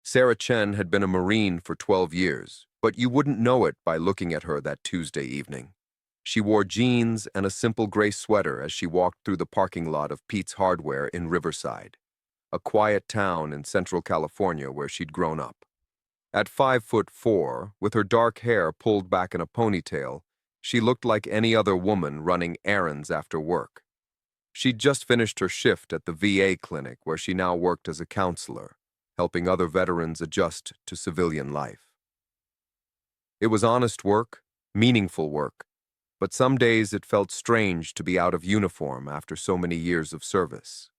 Sarah Chen had been a Marine for 12 years, but you wouldn't know it by looking at her that Tuesday evening. She wore jeans and a simple gray sweater as she walked through the parking lot of Pete's Hardware in Riverside, a quiet town in Central California where she'd grown up. At 5'4", with her dark hair pulled back in a ponytail, she looked like any other woman running errands after work. She'd just finished her shift at the VA clinic where she now worked as a counselor, helping other veterans adjust to civilian life. It was honest work, meaningful work, but some days it felt strange to be out of uniform after so many years of service.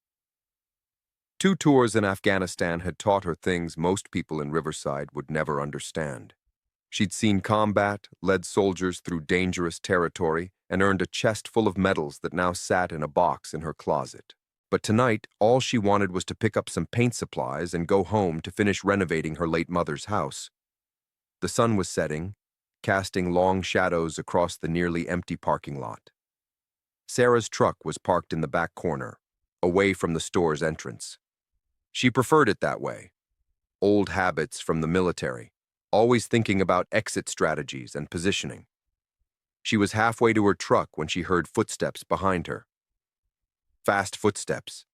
2 tours in Afghanistan had taught her things most people in Riverside would never understand. She'd seen combat, led soldiers through dangerous territory, and earned a chest full of medals that now sat in a box in her closet. But tonight, all she wanted was to pick up some paint supplies and go home to finish renovating her late mother's house. The sun was setting, casting long shadows across the nearly empty parking lot. Sarah's truck was parked in the back corner, away from the store's entrance. She preferred it that way. Old habits from the military, always thinking about exit strategies and positioning. She was halfway to her truck when she heard footsteps behind her. Fast footsteps.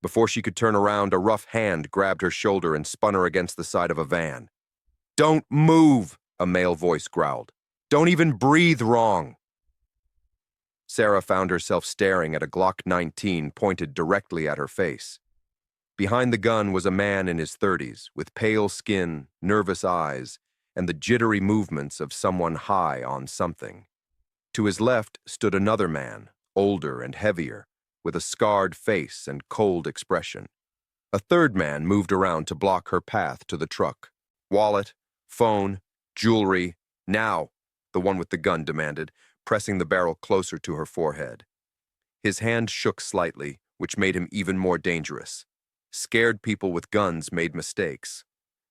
Before she could turn around, a rough hand grabbed her shoulder and spun her against the side of a van. "Don't move," a male voice growled. "Don't even breathe wrong." Sarah found herself staring at a Glock 19 pointed directly at her face. Behind the gun was a man in his 30s, with pale skin, nervous eyes, and the jittery movements of someone high on something. To his left stood another man, older and heavier, with a scarred face and cold expression. A third man moved around to block her path to the truck. "Wallet, phone, jewelry, now," the one with the gun demanded, pressing the barrel closer to her forehead. His hand shook slightly, which made him even more dangerous. Scared people with guns made mistakes.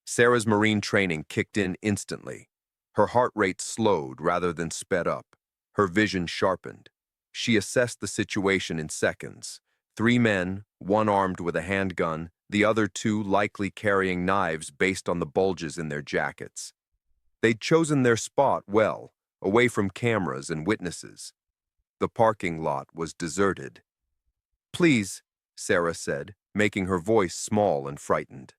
Sarah's Marine training kicked in instantly. Her heart rate slowed rather than sped up. Her vision sharpened. She assessed the situation in seconds. 3 men, one armed with a handgun, the other 2 likely carrying knives based on the bulges in their jackets. They'd chosen their spot well, away from cameras and witnesses. The parking lot was deserted. "Please," Sarah said, making her voice small and frightened.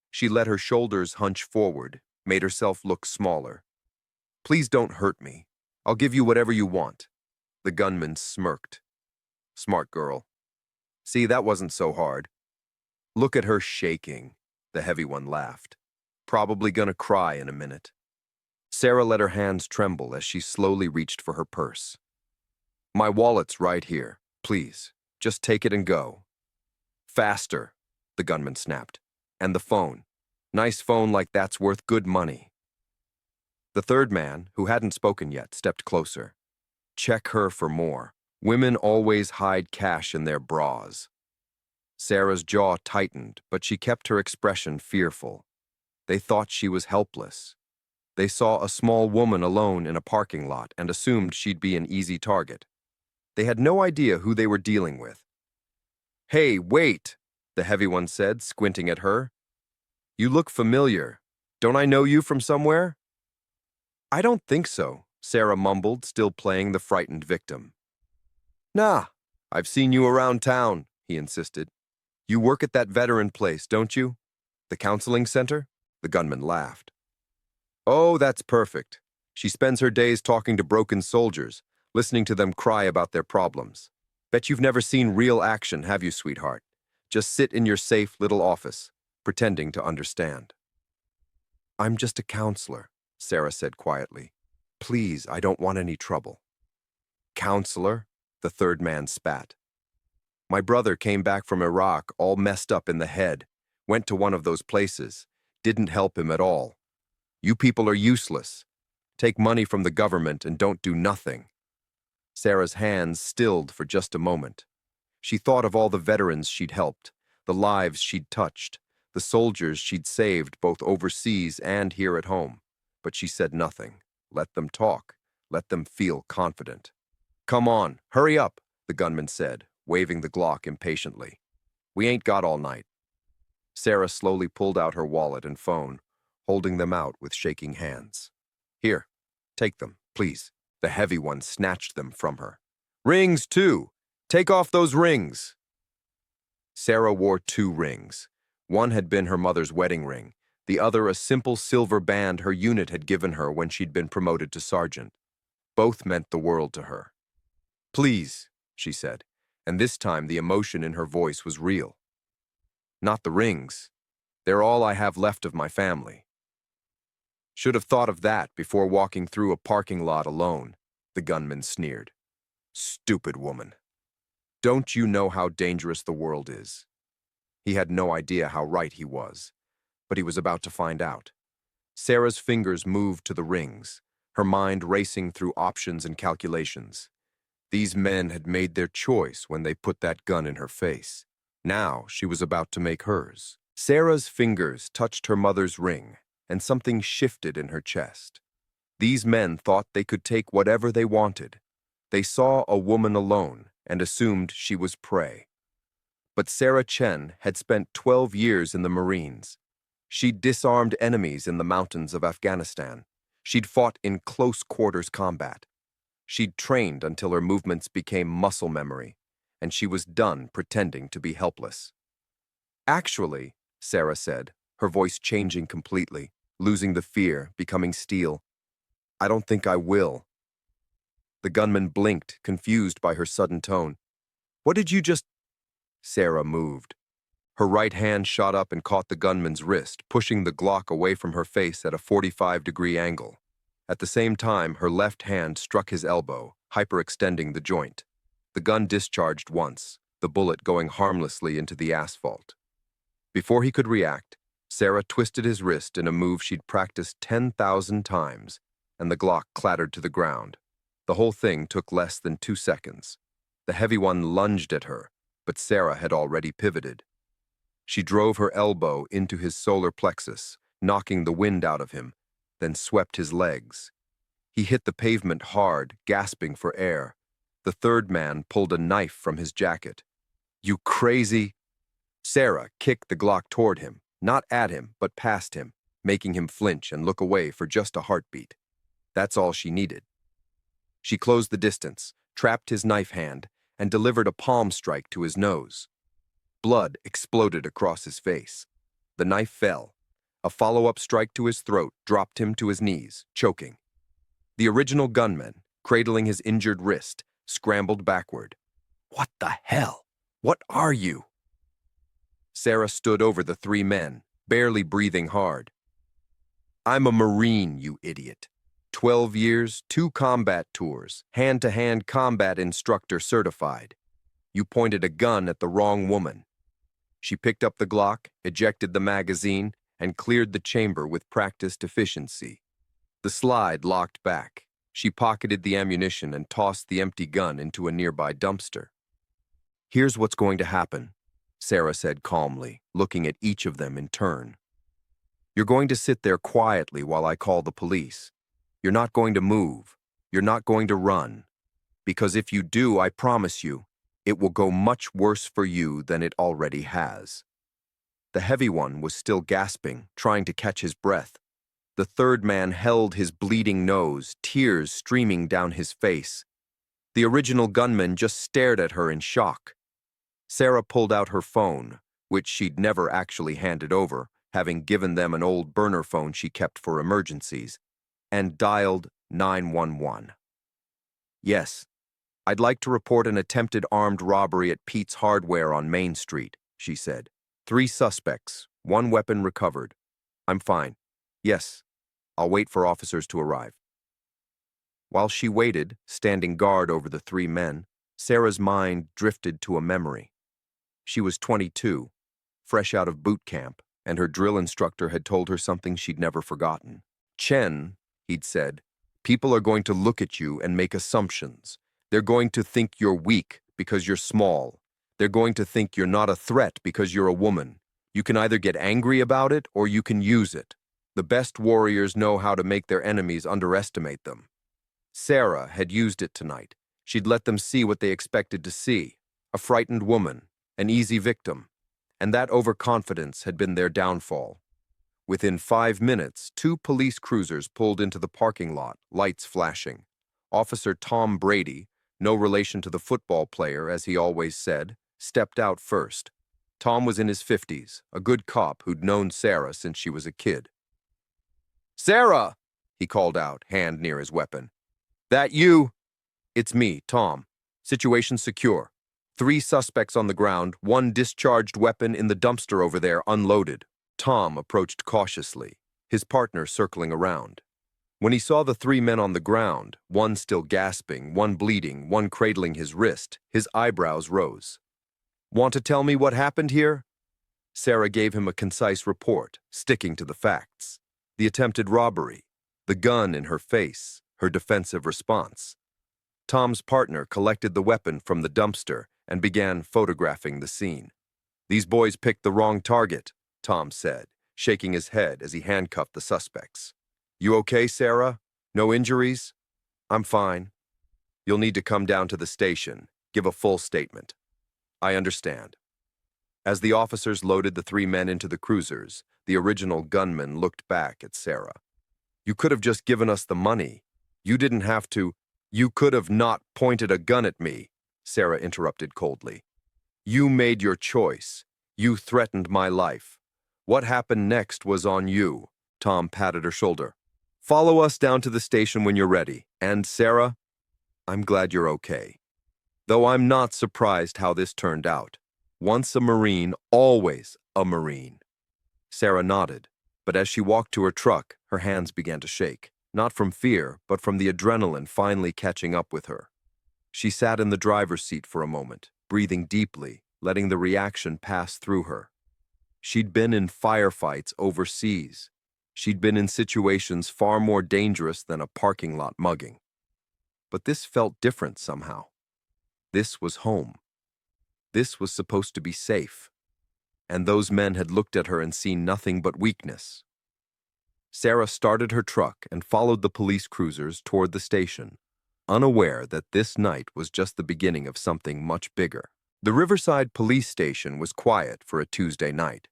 She let her shoulders hunch forward, made herself look smaller. "Please don't hurt me. I'll give you whatever you want." The gunman smirked. "Smart girl. See, that wasn't so hard." "Look at her shaking," the heavy one laughed. "Probably gonna cry in a minute." Sarah let her hands tremble as she slowly reached for her purse. "My wallet's right here. Please, just take it and go." "Faster," the gunman snapped. "And the phone. Nice phone like that's worth good money." The third man, who hadn't spoken yet, stepped closer. "Check her for more. Women always hide cash in their bras." Sarah's jaw tightened, but she kept her expression fearful. They thought she was helpless. They saw a small woman alone in a parking lot and assumed she'd be an easy target. They had no idea who they were dealing with. "Hey, wait," the heavy one said, squinting at her. "You look familiar. Don't I know you from somewhere?" "I don't think so," Sarah mumbled, still playing the frightened victim. "Nah, I've seen you around town," he insisted. "You work at that veteran place, don't you? The counseling center?" The gunman laughed. "Oh, that's perfect. She spends her days talking to broken soldiers, listening to them cry about their problems. Bet you've never seen real action, have you, sweetheart? Just sit in your safe little office, pretending to understand." "I'm just a counselor," Sarah said quietly. "Please, I don't want any trouble." "Counselor?" the third man spat. "My brother came back from Iraq all messed up in the head, went to one of those places, didn't help him at all. You people are useless. Take money from the government and don't do nothing." Sarah's hands stilled for just a moment. She thought of all the veterans she'd helped, the lives she'd touched, the soldiers she'd saved both overseas and here at home. But she said nothing. Let them talk. Let them feel confident. "Come on, hurry up," the gunman said, waving the Glock impatiently. "We ain't got all night." Sarah slowly pulled out her wallet and phone, holding them out with shaking hands. Here, take them, please. The heavy one snatched them from her. Rings, too! Take off those rings! Sarah wore 2 rings. One had been her mother's wedding ring, the other a simple silver band her unit had given her when she'd been promoted to sergeant. Both meant the world to her. Please, she said, and this time the emotion in her voice was real. Not the rings. They're all I have left of my family. Should have thought of that before walking through a parking lot alone, the gunman sneered. Stupid woman. Don't you know how dangerous the world is? He had no idea how right he was, but he was about to find out. Sarah's fingers moved to the rings, her mind racing through options and calculations. These men had made their choice when they put that gun in her face. Now she was about to make hers. Sarah's fingers touched her mother's ring, and something shifted in her chest. These men thought they could take whatever they wanted. They saw a woman alone and assumed she was prey. But Sarah Chen had spent 12 years in the Marines. She'd disarmed enemies in the mountains of Afghanistan. She'd fought in close quarters combat. She'd trained until her movements became muscle memory, and she was done pretending to be helpless. Actually, Sarah said, her voice changing completely, losing the fear, becoming steel, I don't think I will. The gunman blinked, confused by her sudden tone. What did you just... Sarah moved. Her right hand shot up and caught the gunman's wrist, pushing the Glock away from her face at a 45-degree angle. At the same time, her left hand struck his elbow, hyperextending the joint. The gun discharged once, the bullet going harmlessly into the asphalt. Before he could react, Sarah twisted his wrist in a move she'd practiced 10,000 times, and the Glock clattered to the ground. The whole thing took less than 2 seconds. The heavy one lunged at her, but Sarah had already pivoted. She drove her elbow into his solar plexus, knocking the wind out of him, then swept his legs. He hit the pavement hard, gasping for air. The third man pulled a knife from his jacket. You crazy... Sarah kicked the Glock toward him, not at him, but past him, making him flinch and look away for just a heartbeat. That's all she needed. She closed the distance, trapped his knife hand, and delivered a palm strike to his nose. Blood exploded across his face. The knife fell. A follow-up strike to his throat dropped him to his knees, choking. The original gunman, cradling his injured wrist, scrambled backward. What the hell? What are you? Sarah stood over the 3 men, barely breathing hard. I'm a Marine, you idiot. 12 years, 2 combat tours, hand-to-hand combat instructor certified. You pointed a gun at the wrong woman. She picked up the Glock, ejected the magazine, and cleared the chamber with practiced efficiency. The slide locked back. She pocketed the ammunition and tossed the empty gun into a nearby dumpster. Here's what's going to happen, Sarah said calmly, looking at each of them in turn. You're going to sit there quietly while I call the police. You're not going to move. You're not going to run. Because if you do, I promise you, it will go much worse for you than it already has. The heavy one was still gasping, trying to catch his breath. The third man held his bleeding nose, tears streaming down his face. The original gunman just stared at her in shock. Sarah pulled out her phone, which she'd never actually handed over, having given them an old burner phone she kept for emergencies, and dialed 911. Yes, I'd like to report an attempted armed robbery at Pete's Hardware on Main Street, she said. 3 suspects, 1 weapon recovered. I'm fine. Yes, I'll wait for officers to arrive. While she waited, standing guard over the 3 men, Sarah's mind drifted to a memory. She was 22, fresh out of boot camp, and her drill instructor had told her something she'd never forgotten. Chen, he'd said, people are going to look at you and make assumptions. They're going to think you're weak because you're small. They're going to think you're not a threat because you're a woman. You can either get angry about it or you can use it. The best warriors know how to make their enemies underestimate them. Sarah had used it tonight. She'd let them see what they expected to see. A frightened woman, an easy victim. and that overconfidence had been their downfall. Within 5 minutes, two police cruisers pulled into the parking lot, lights flashing. Officer Tom Brady, no relation to the football player as he always said, stepped out first. Tom was in his 50s, a good cop who'd known Sarah since she was a kid. "Sarah!" he called out, hand near his weapon. "That you?" "It's me, Tom. Situation secure. 3 suspects on the ground, 1 discharged weapon in the dumpster over there, unloaded." Tom approached cautiously, his partner circling around. When he saw the 3 men on the ground, one still gasping, one bleeding, one cradling his wrist, his eyebrows rose. "Want to tell me what happened here?" Sarah gave him a concise report, sticking to the facts. The attempted robbery, the gun in her face, her defensive response. Tom's partner collected the weapon from the dumpster and began photographing the scene. "These boys picked the wrong target," Tom said, shaking his head as he handcuffed the suspects. "You okay, Sarah? No injuries?" "I'm fine. You'll need to come down to the station, give a full statement." "I understand." As the officers loaded the 3 men into the cruisers, the original gunman looked back at Sarah. "You could have just given us the money. You didn't have to." "You could have not pointed a gun at me," Sarah interrupted coldly. "You made your choice. You threatened my life. What happened next was on you." Tom patted her shoulder. "Follow us down to the station when you're ready. And Sarah, I'm glad you're okay. Though I'm not surprised how this turned out. Once a Marine, always a Marine." Sarah nodded, but as she walked to her truck, her hands began to shake, not from fear, but from the adrenaline finally catching up with her. She sat in the driver's seat for a moment, breathing deeply, letting the reaction pass through her. She'd been in firefights overseas. She'd been in situations far more dangerous than a parking lot mugging. But this felt different somehow. This was home. This was supposed to be safe. And those men had looked at her and seen nothing but weakness. Sarah started her truck and followed the police cruisers toward the station, unaware that this night was just the beginning of something much bigger. The Riverside Police Station was quiet for a Tuesday night.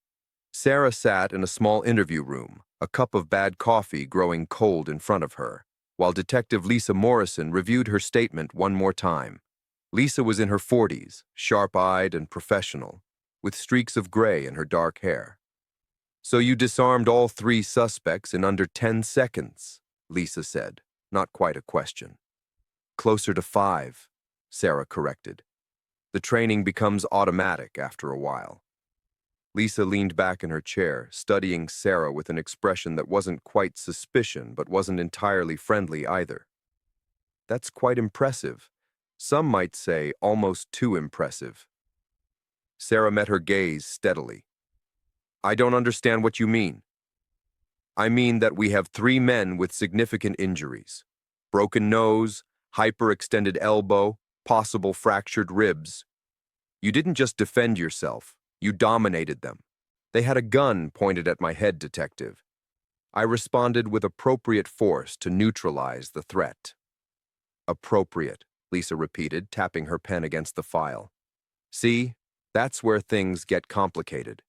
Sarah sat in a small interview room, a cup of bad coffee growing cold in front of her, while Detective Lisa Morrison reviewed her statement one more time. Lisa was in her 40s, sharp-eyed and professional, with streaks of gray in her dark hair. "So you disarmed all 3 suspects in under 10 seconds, Lisa said, not quite a question. "Closer to 5, Sarah corrected. "The training becomes automatic after a while." Lisa leaned back in her chair, studying Sarah with an expression that wasn't quite suspicion, but wasn't entirely friendly either. "That's quite impressive. Some might say almost too impressive." Sarah met her gaze steadily. "I don't understand what you mean." "I mean that we have 3 men with significant injuries. Broken nose, hyperextended elbow, possible fractured ribs. You didn't just defend yourself, you dominated them. They had a gun pointed at my head, Detective. I responded with appropriate force to neutralize the threat." "Appropriate," Lisa repeated, tapping her pen against the file. "See, that's where things get complicated.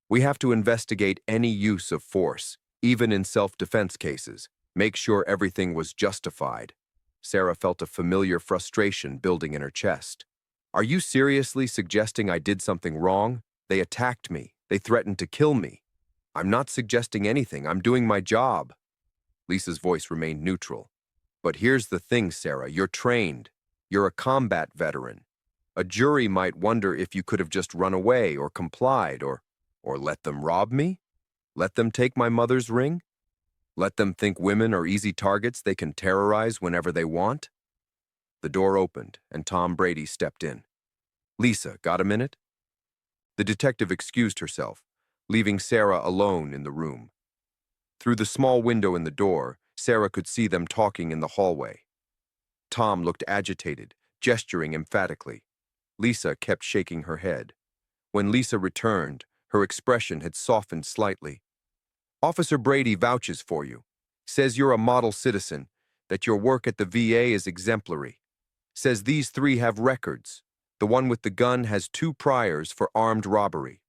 We have to investigate any use of force, even in self-defense cases, make sure everything was justified." Sarah felt a familiar frustration building in her chest. "Are you seriously suggesting I did something wrong? They attacked me. They threatened to kill me. I'm not suggesting anything. I'm doing my job." Lisa's voice remained neutral. "But here's the thing, Sarah. You're trained. You're a combat veteran. A jury might wonder if you could have just run away or complied or let them rob me? Let them take my mother's ring? Let them think women are easy targets they can terrorize whenever they want?" The door opened, and Tom Brady stepped in. "Lisa, got a minute?" The detective excused herself, leaving Sarah alone in the room. Through the small window in the door, Sarah could see them talking in the hallway. Tom looked agitated, gesturing emphatically. Lisa kept shaking her head. When Lisa returned, her expression had softened slightly. "Officer Brady vouches for you. Says you're a model citizen, that your work at the VA is exemplary. Says these 3 have records. The one with the gun has 2 priors for armed robbery."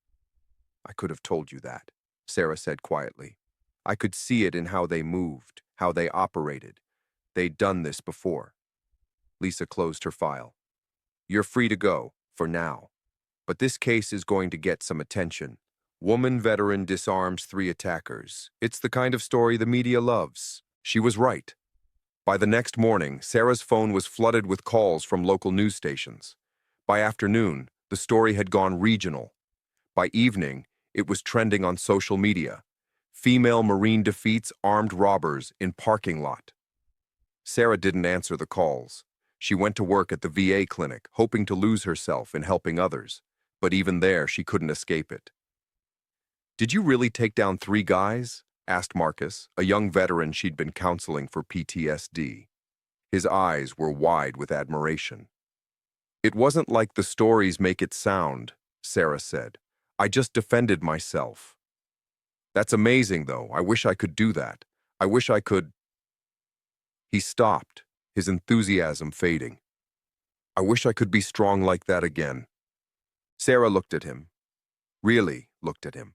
I could have told you that, Sarah said quietly. I could see it in how they moved, how they operated. They'd done this before. Lisa closed her file. You're free to go, for now. But this case is going to get some attention. Woman veteran disarms 3 attackers. It's the kind of story the media loves. She was right. By the next morning, Sarah's phone was flooded with calls from local news stations. By afternoon, the story had gone regional. By evening, it was trending on social media. Female Marine defeats armed robbers in parking lot. Sarah didn't answer the calls. She went to work at the VA clinic, hoping to lose herself in helping others. But even there, she couldn't escape it. Did you really take down 3 guys? Asked Marcus, a young veteran she'd been counseling for PTSD. His eyes were wide with admiration. It wasn't like the stories make it sound, Sarah said. I just defended myself. That's amazing, though. I wish I could do that. I wish I could. He stopped, his enthusiasm fading. I wish I could be strong like that again. Sarah looked at him. Really looked at him.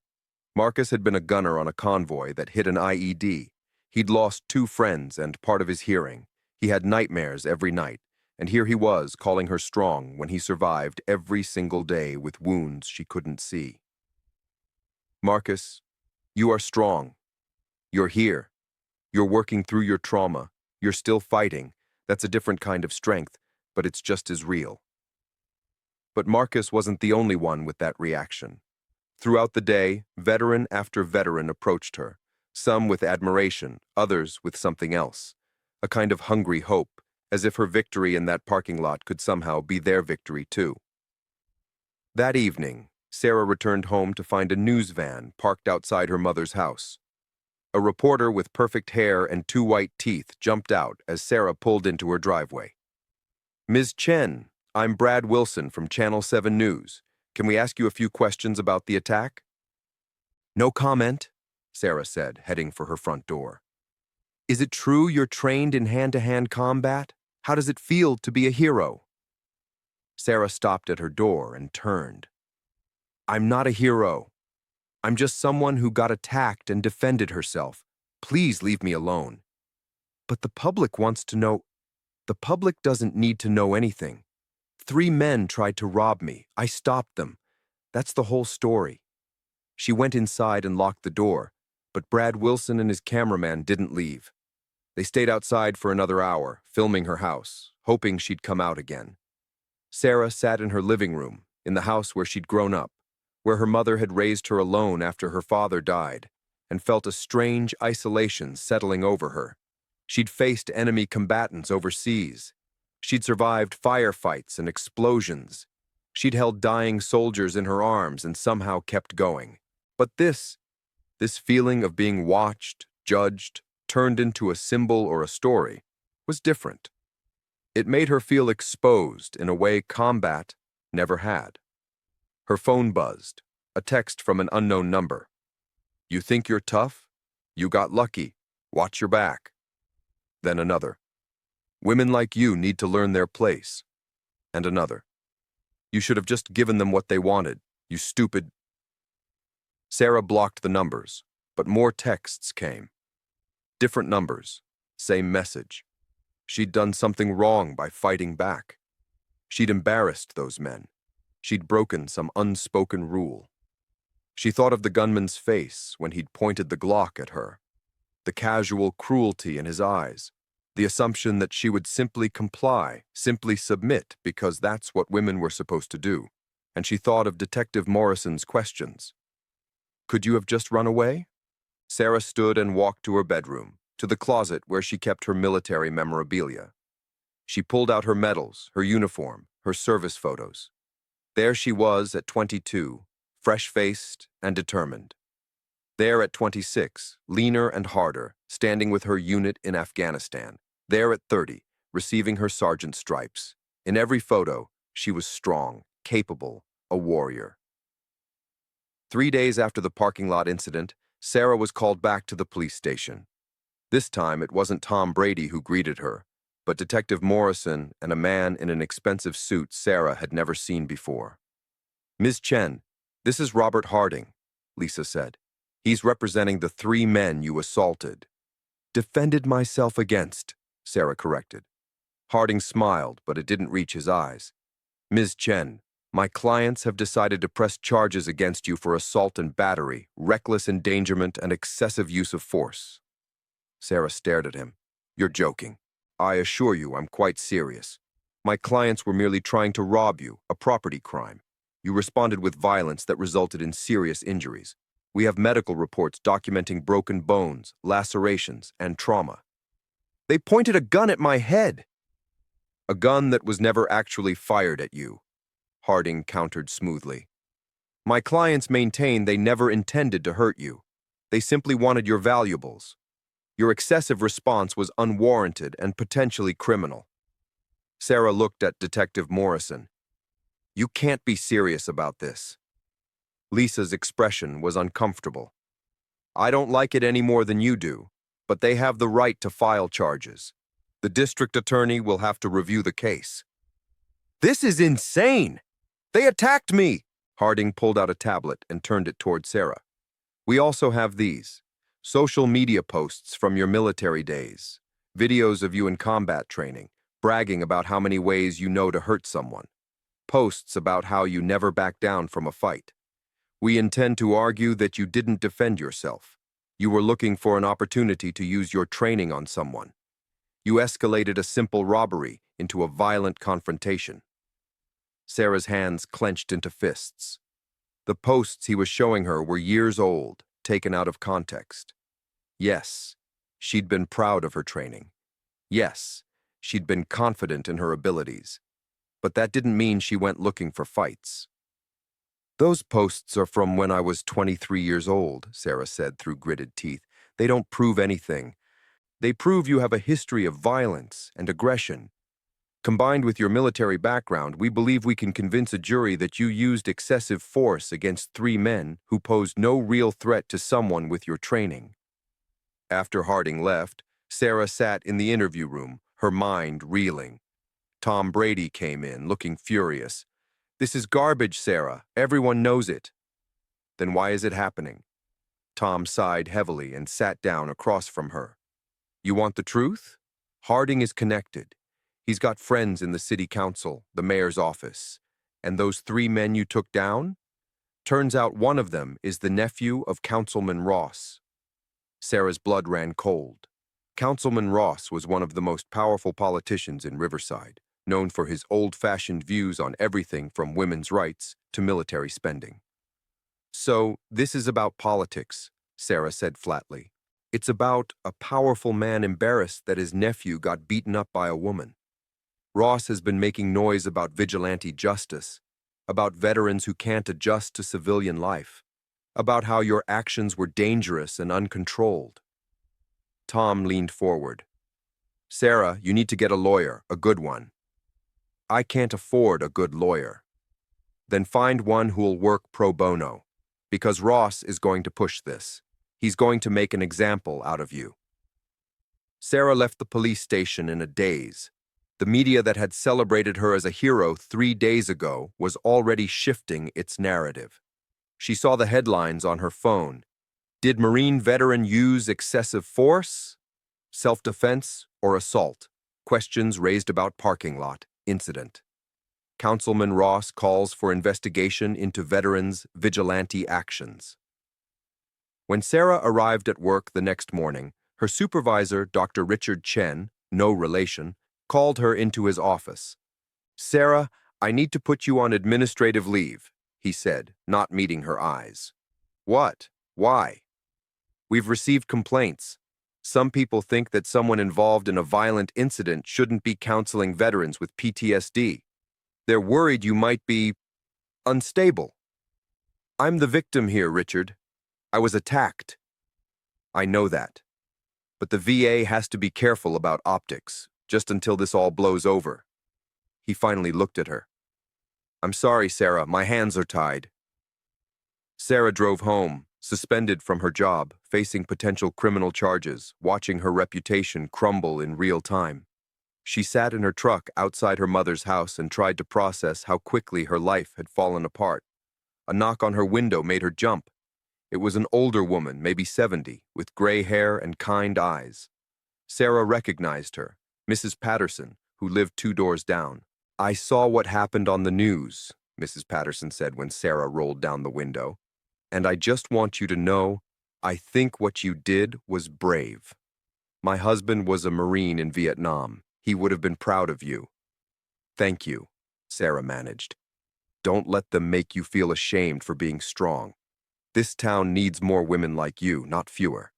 Marcus had been a gunner on a convoy that hit an IED. He'd lost 2 friends and part of his hearing. He had nightmares every night, and here he was calling her strong when he survived every single day with wounds she couldn't see. Marcus, you are strong. You're here. You're working through your trauma. You're still fighting. That's a different kind of strength, but it's just as real. But Marcus wasn't the only one with that reaction. Throughout the day, veteran after veteran approached her, some with admiration, others with something else, a kind of hungry hope, as if her victory in that parking lot could somehow be their victory too. That evening, Sarah returned home to find a news van parked outside her mother's house. A reporter with perfect hair and 2 white teeth jumped out as Sarah pulled into her driveway. Ms. Chen, I'm Brad Wilson from Channel 7 News. Can we ask you a few questions about the attack? No comment, Sarah said, heading for her front door. Is it true you're trained in hand-to-hand combat? How does it feel to be a hero? Sarah stopped at her door and turned. I'm not a hero. I'm just someone who got attacked and defended herself. Please leave me alone. But the public wants to know. The public doesn't need to know anything. 3 men tried to rob me. I stopped them. That's the whole story. She went inside and locked the door, but Brad Wilson and his cameraman didn't leave. They stayed outside for another hour, filming her house, hoping she'd come out again. Sarah sat in her living room, in the house where she'd grown up, where her mother had raised her alone after her father died, and felt a strange isolation settling over her. She'd faced enemy combatants overseas. She'd survived firefights and explosions. She'd held dying soldiers in her arms and somehow kept going. But this feeling of being watched, judged, turned into a symbol or a story, was different. It made her feel exposed in a way combat never had. Her phone buzzed, a text from an unknown number. You think you're tough? You got lucky. Watch your back. Then another. Women like you need to learn their place. And another. You should have just given them what they wanted, you stupid. Sarah blocked the numbers, but more texts came. Different numbers, same message. She'd done something wrong by fighting back. She'd embarrassed those men. She'd broken some unspoken rule. She thought of the gunman's face when he'd pointed the Glock at her, the casual cruelty in his eyes, the assumption that she would simply comply, simply submit because that's what women were supposed to do. And she thought of Detective Morrison's questions. Could you have just run away? Sarah stood and walked to her bedroom, to the closet where she kept her military memorabilia. She pulled out her medals, her uniform, her service photos. There she was at 22, fresh-faced and determined. There at 26, leaner and harder, standing with her unit in Afghanistan. There at 30, receiving her sergeant's stripes. In every photo, she was strong, capable, a warrior. 3 days after the parking lot incident, Sarah was called back to the police station. This time, it wasn't Tom Brady who greeted her, but Detective Morrison and a man in an expensive suit Sarah had never seen before. Ms. Chen, this is Robert Harding. Lisa said. He's representing the 3 men you assaulted. Defended myself against, Sarah corrected. Harding smiled, but it didn't reach his eyes. Ms. Chen, my clients have decided to press charges against you for assault and battery, reckless endangerment, and excessive use of force. Sarah stared at him. You're joking. I assure you I'm quite serious. My clients were merely trying to rob you, a property crime. You responded with violence that resulted in serious injuries. We have medical reports documenting broken bones, lacerations, and trauma. They pointed a gun at my head. A gun that was never actually fired at you, Harding countered smoothly. My clients maintain they never intended to hurt you. They simply wanted your valuables. Your excessive response was unwarranted and potentially criminal. Sarah looked at Detective Morrison. You can't be serious about this. Lisa's expression was uncomfortable. I don't like it any more than you do, but they have the right to file charges. The district attorney will have to review the case. This is insane! They attacked me! Harding pulled out a tablet and turned it toward Sarah. We also have these. Social media posts from your military days. Videos of you in combat training, bragging about how many ways you know to hurt someone. Posts about how you never back down from a fight. We intend to argue that you didn't defend yourself. You were looking for an opportunity to use your training on someone. You escalated a simple robbery into a violent confrontation. Sarah's hands clenched into fists. The posts he was showing her were years old, taken out of context. Yes, she'd been proud of her training. Yes, she'd been confident in her abilities. But that didn't mean she went looking for fights. Those posts are from when I was 23 years old, Sarah said through gritted teeth. They don't prove anything. They prove you have a history of violence and aggression. Combined with your military background, we believe we can convince a jury that you used excessive force against 3 men who posed no real threat to someone with your training. After Harding left, Sarah sat in the interview room, her mind reeling. Tom Brady came in, looking furious. This is garbage, Sarah. Everyone knows it. Then why is it happening? Tom sighed heavily and sat down across from her. You want the truth? Harding is connected. He's got friends in the city council, the mayor's office. And those 3 men you took down? Turns out one of them is the nephew of Councilman Ross. Sarah's blood ran cold. Councilman Ross was one of the most powerful politicians in Riverside, known for his old-fashioned views on everything from women's rights to military spending. So, this is about politics, Sarah said flatly. It's about a powerful man embarrassed that his nephew got beaten up by a woman. Ross has been making noise about vigilante justice, about veterans who can't adjust to civilian life, about how your actions were dangerous and uncontrolled. Tom leaned forward. Sarah, you need to get a lawyer, a good one. I can't afford a good lawyer. Then find one who'll work pro bono, because Ross is going to push this. He's going to make an example out of you. Sarah left the police station in a daze. The media that had celebrated her as a hero 3 days ago was already shifting its narrative. She saw the headlines on her phone. Did Marine veteran use excessive force? Self-defense or assault? Questions raised about parking lot incident. Councilman Ross calls for investigation into veterans' vigilante actions. When Sarah arrived at work the next morning, her supervisor, Dr. Richard Chen, no relation, called her into his office. Sarah, I need to put you on administrative leave, he said, not meeting her eyes. What? Why? We've received complaints. Some people think that someone involved in a violent incident shouldn't be counseling veterans with PTSD. They're worried you might be unstable. I'm the victim here, Richard. I was attacked. I know that. But the VA has to be careful about optics, just until this all blows over. He finally looked at her. I'm sorry, Sarah, my hands are tied. Sarah drove home, suspended from her job, facing potential criminal charges, watching her reputation crumble in real time. She sat in her truck outside her mother's house and tried to process how quickly her life had fallen apart. A knock on her window made her jump. It was an older woman, maybe 70, with gray hair and kind eyes. Sarah recognized her, Mrs. Patterson, who lived 2 doors down. "I saw what happened on the news," Mrs. Patterson said when Sarah rolled down the window. "And I just want you to know, I think what you did was brave. My husband was a Marine in Vietnam. He would have been proud of you." "Thank you," Sarah managed. "Don't let them make you feel ashamed for being strong. This town needs more women like you, not fewer."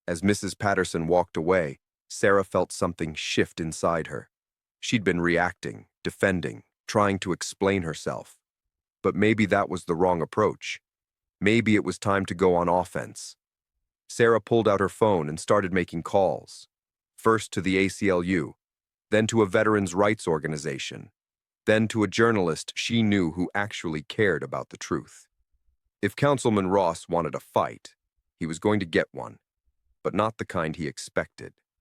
As Mrs. Patterson walked away, Sarah felt something shift inside her. She'd been reacting, defending, trying to explain herself. But maybe that was the wrong approach. Maybe it was time to go on offense. Sarah pulled out her phone and started making calls. First to the ACLU, then to a veterans' rights organization, then to a journalist she knew who actually cared about the truth. If Councilman Ross wanted a fight, he was going to get one, but not the kind he expected.